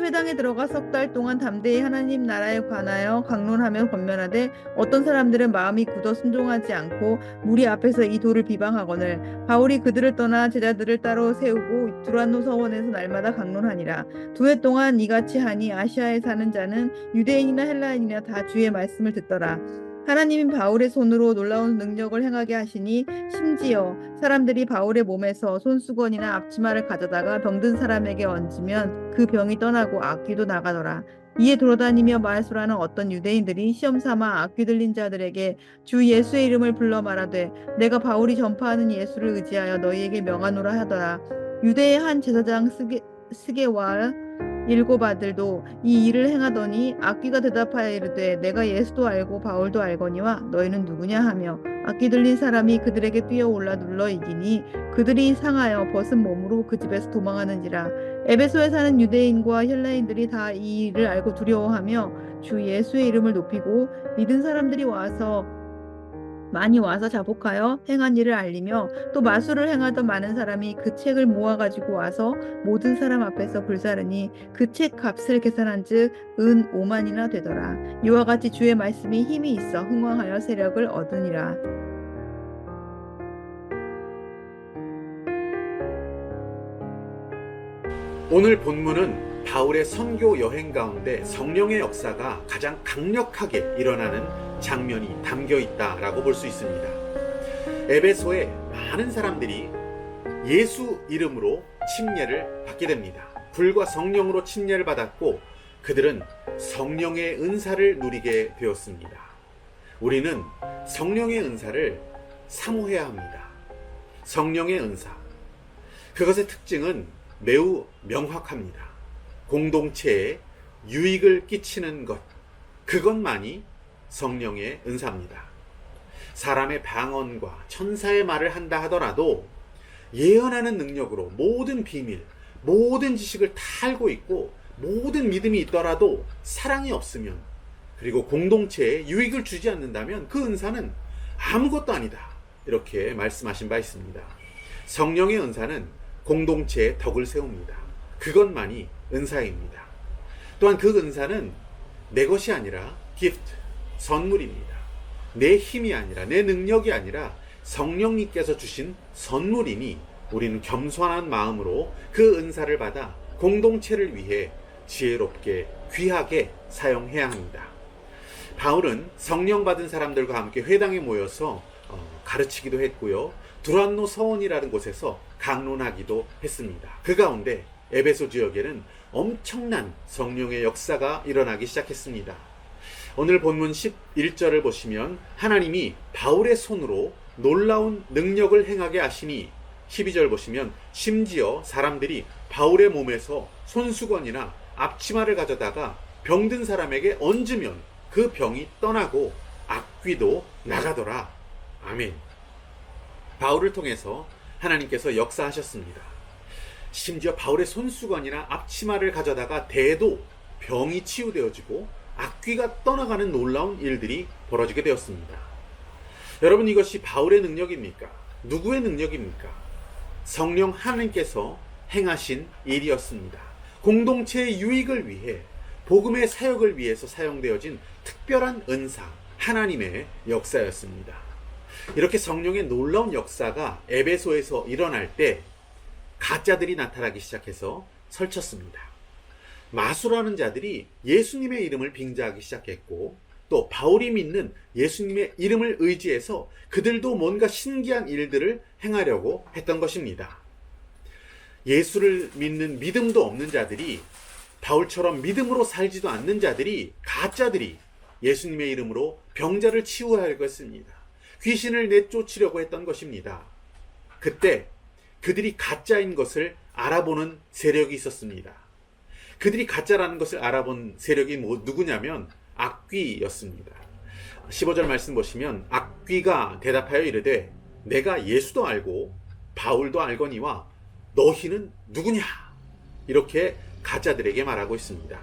회당에 들어가 석 달 동안 담대히 하나님 나라에 관하여 강론하며 권면하되 어떤 사람들은 마음이 굳어 순종하지 않고 무리 앞에서 이 도를 비방하거늘 바울이 그들을 떠나 제자들을 따로 세우고 두란노 서원에서 날마다 강론하니라. 2해 동안 이같이 하니 아시아에 사는 자는 유대인이나 헬라인이나 다 주의 말씀을 듣더라. 하나님이 바울의 손으로 놀라운 능력을 행하게 하시니 심지어 사람들이 바울의 몸에서 손수건이나 앞치마를 가져다가 병든 사람에게 얹으면 그 병이 떠나고 악귀도 나가더라. 이에 돌아다니며 말수라는 어떤 유대인들이 시험삼아 악귀 들린 자들에게 주 예수의 이름을 불러 말하되 내가 바울이 전파하는 예수를 의지하여 너희에게 명하노라 하더라. 유대의 한 제사장 스게와 7 아들도 이 일을 행하더니 악귀가 대답하여 이르되 내가 예수도 알고 바울도 알거니와 너희는 누구냐 하며 악귀 들린 사람이 그들에게 뛰어올라 눌러 이기니 그들이 상하여 벗은 몸으로 그 집에서 도망하는지라. 에베소에 사는 유대인과 헬라인들이 다 이 일을 알고 두려워하며 주 예수의 이름을 높이고 믿은 사람들이 많이 와서 자복하여 행한 일을 알리며 또 마술을 행하던 많은 사람이 그 책을 모아 가지고 와서 모든 사람 앞에서 불사르니 그 책 값을 계산한즉 은 5만이나 되더라. 이와 같이 주의 말씀이 힘이 있어 흥왕하여 세력을 얻으니라. 오늘 본문은 바울의 선교 여행 가운데 성령의 역사가 가장 강력하게 일어나는 장면이 담겨 있다라고 볼 수 있습니다. 에베소에 많은 사람들이 예수 이름으로 침례를 받게 됩니다. 불과 성령으로 침례를 받았고 그들은 성령의 은사를 누리게 되었습니다. 우리는 성령의 은사를 사모해야 합니다. 성령의 은사. 그것의 특징은 매우 명확합니다. 공동체에 유익을 끼치는 것, 그것만이 성령의 은사입니다. 사람의 방언과 천사의 말을 한다 하더라도 예언하는 능력으로 모든 비밀, 모든 지식을 다 알고 있고 모든 믿음이 있더라도 사랑이 없으면, 그리고 공동체에 유익을 주지 않는다면 그 은사는 아무것도 아니다, 이렇게 말씀하신 바 있습니다. 성령의 은사는 공동체의 덕을 세웁니다. 그것만이 은사입니다. 또한 그 은사는 내 것이 아니라 gift, 선물입니다. 내 힘이 아니라, 내 능력이 아니라 성령님께서 주신 선물이니 우리는 겸손한 마음으로 그 은사를 받아 공동체를 위해 지혜롭게 귀하게 사용해야 합니다. 바울은 성령 받은 사람들과 함께 회당에 모여서 가르치기도 했고요. 두란노 서원이라는 곳에서 강론하기도 했습니다. 그 가운데 에베소 지역에는 엄청난 성령의 역사가 일어나기 시작했습니다. 오늘 본문 11절을 보시면 하나님이 바울의 손으로 놀라운 능력을 행하게 하시니, 12절 보시면 심지어 사람들이 바울의 몸에서 손수건이나 앞치마를 가져다가 병든 사람에게 얹으면 그 병이 떠나고 악귀도 나가더라. 아멘. 바울을 통해서 하나님께서 역사하셨습니다. 심지어 바울의 손수건이나 앞치마를 가져다가 대도 병이 치유되어지고 악귀가 떠나가는 놀라운 일들이 벌어지게 되었습니다. 여러분, 이것이 바울의 능력입니까? 누구의 능력입니까? 성령 하나님께서 행하신 일이었습니다. 공동체의 유익을 위해, 복음의 사역을 위해서 사용되어진 특별한 은사, 하나님의 역사였습니다. 이렇게 성령의 놀라운 역사가 에베소에서 일어날 때 가짜들이 나타나기 시작해서 설쳤습니다. 마술하는 자들이 예수님의 이름을 빙자하기 시작했고, 또 바울이 믿는 예수님의 이름을 의지해서 그들도 뭔가 신기한 일들을 행하려고 했던 것입니다. 예수를 믿는 믿음도 없는 자들이, 바울처럼 믿음으로 살지도 않는 자들이, 가짜들이 예수님의 이름으로 병자를 치유하려고 했습니다. 귀신을 내쫓으려고 했던 것입니다. 그때 그들이 가짜인 것을 알아보는 세력이 있었습니다. 그들이 가짜라는 것을 알아본 세력이 누구냐면 악귀였습니다. 15절 말씀 보시면 악귀가 대답하여 이르되 내가 예수도 알고 바울도 알거니와 너희는 누구냐? 이렇게 가짜들에게 말하고 있습니다.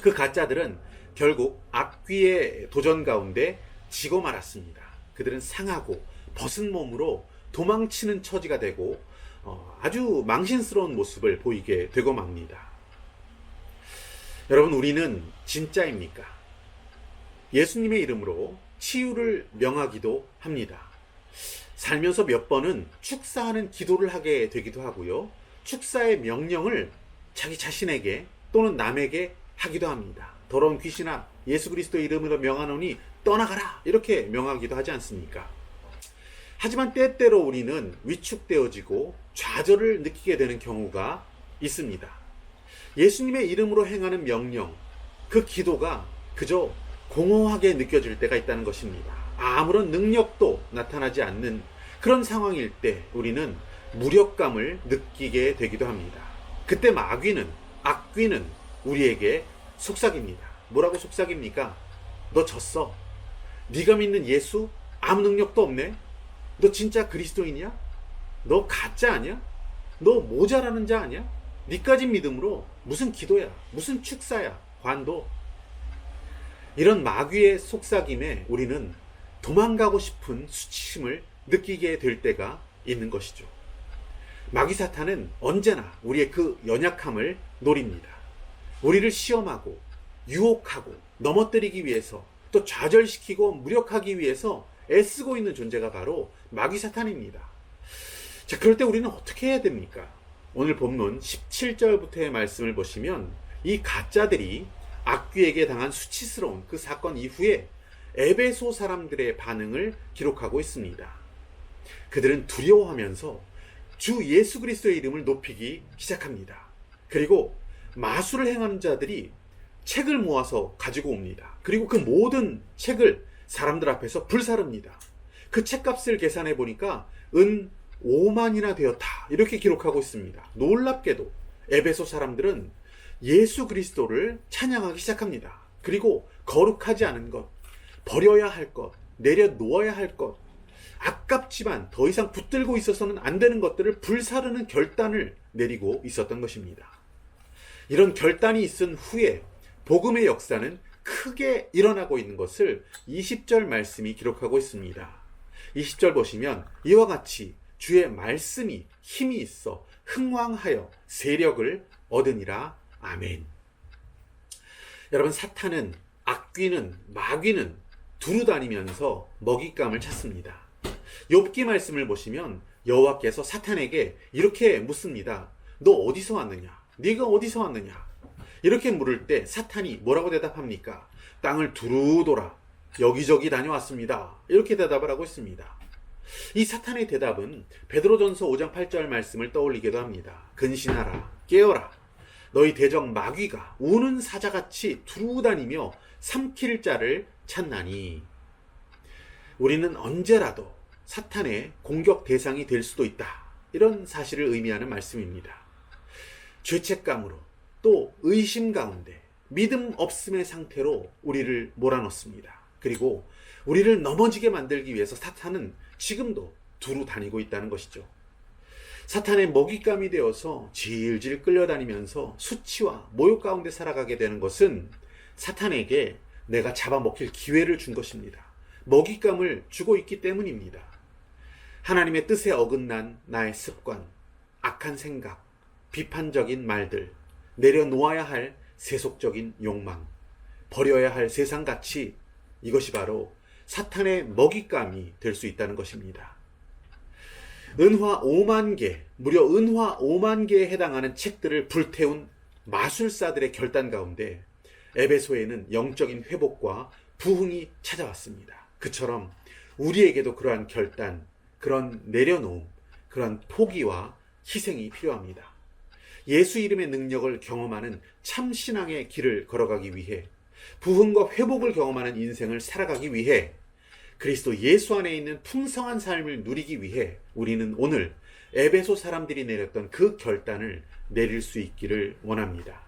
그 가짜들은 결국 악귀의 도전 가운데 지고 말았습니다. 그들은 상하고 벗은 몸으로 도망치는 처지가 되고 아주 망신스러운 모습을 보이게 되고 맙니다. 여러분, 우리는 진짜입니까? 예수님의 이름으로 치유를 명하기도 합니다. 살면서 몇 번은 축사하는 기도를 하게 되기도 하고요. 축사의 명령을 자기 자신에게 또는 남에게 하기도 합니다. 더러운 귀신아, 예수 그리스도 이름으로 명하노니 떠나가라, 이렇게 명하기도 하지 않습니까? 하지만 때때로 우리는 위축되어지고 좌절을 느끼게 되는 경우가 있습니다. 예수님의 이름으로 행하는 명령, 그 기도가 그저 공허하게 느껴질 때가 있다는 것입니다. 아무런 능력도 나타나지 않는 그런 상황일 때 우리는 무력감을 느끼게 되기도 합니다. 그때 마귀는, 악귀는 우리에게 속삭입니다. 뭐라고 속삭입니까? 너 졌어. 네가 믿는 예수 아무 능력도 없네. 너 진짜 그리스도인이야? 너 가짜 아니야? 너 모자라는 자 아니야? 니까진 믿음으로 무슨 기도야, 무슨 축사야, 관도. 이런 마귀의 속삭임에 우리는 도망가고 싶은 수치심을 느끼게 될 때가 있는 것이죠. 마귀 사탄은 언제나 우리의 그 연약함을 노립니다. 우리를 시험하고 유혹하고 넘어뜨리기 위해서, 또 좌절시키고 무력하기 위해서 애쓰고 있는 존재가 바로 마귀 사탄입니다. 자, 그럴 때 우리는 어떻게 해야 됩니까? 오늘 본문 17절부터의 말씀을 보시면 이 가짜들이 악귀에게 당한 수치스러운 그 사건 이후에 에베소 사람들의 반응을 기록하고 있습니다. 그들은 두려워하면서 주 예수 그리스도의 이름을 높이기 시작합니다. 그리고 마술을 행하는 자들이 책을 모아서 가지고 옵니다. 그리고 그 모든 책을 사람들 앞에서 불사릅니다. 그 책값을 계산해 보니까 은 5만이나 되었다, 이렇게 기록하고 있습니다. 놀랍게도 에베소 사람들은 예수 그리스도를 찬양하기 시작합니다. 그리고 거룩하지 않은 것, 버려야 할 것, 내려놓아야 할 것, 아깝지만 더 이상 붙들고 있어서는 안 되는 것들을 불사르는 결단을 내리고 있었던 것입니다. 이런 결단이 있은 후에 복음의 역사는 크게 일어나고 있는 것을 20절 말씀이 기록하고 있습니다. 20절 보시면 이와 같이 주의 말씀이 힘이 있어 흥왕하여 세력을 얻으니라. 아멘. 여러분, 사탄은, 악귀는, 마귀는 두루다니면서 먹잇감을 찾습니다. 욥기 말씀을 보시면 여호와께서 사탄에게 이렇게 묻습니다. 너 어디서 왔느냐? 네가 어디서 왔느냐? 이렇게 물을 때 사탄이 뭐라고 대답합니까? 땅을 두루 돌아 여기저기 다녀왔습니다, 이렇게 대답을 하고 있습니다. 이 사탄의 대답은 베드로전서 5장 8절 말씀을 떠올리기도 합니다. 근신하라, 깨어라. 너희 대적 마귀가 우는 사자같이 두루 다니며 삼킬 자를 찾나니. 우리는 언제라도 사탄의 공격 대상이 될 수도 있다, 이런 사실을 의미하는 말씀입니다. 죄책감으로 또 의심 가운데 믿음 없음의 상태로 우리를 몰아넣습니다. 그리고 우리를 넘어지게 만들기 위해서 사탄은 지금도 두루 다니고 있다는 것이죠. 사탄의 먹잇감이 되어서 질질 끌려다니면서 수치와 모욕 가운데 살아가게 되는 것은 사탄에게 내가 잡아먹힐 기회를 준 것입니다. 먹잇감을 주고 있기 때문입니다. 하나님의 뜻에 어긋난 나의 습관, 악한 생각, 비판적인 말들, 내려놓아야 할 세속적인 욕망, 버려야 할 세상 가치, 이것이 바로 사탄의 먹잇감이 될 수 있다는 것입니다. 은화 5만 개, 무려 은화 5만 개에 해당하는 책들을 불태운 마술사들의 결단 가운데 에베소에는 영적인 회복과 부흥이 찾아왔습니다. 그처럼 우리에게도 그러한 결단, 그런 내려놓음, 그런 포기와 희생이 필요합니다. 예수 이름의 능력을 경험하는 참신앙의 길을 걸어가기 위해, 부흥과 회복을 경험하는 인생을 살아가기 위해, 그리스도 예수 안에 있는 풍성한 삶을 누리기 위해 우리는 오늘 에베소 사람들이 내렸던 그 결단을 내릴 수 있기를 원합니다.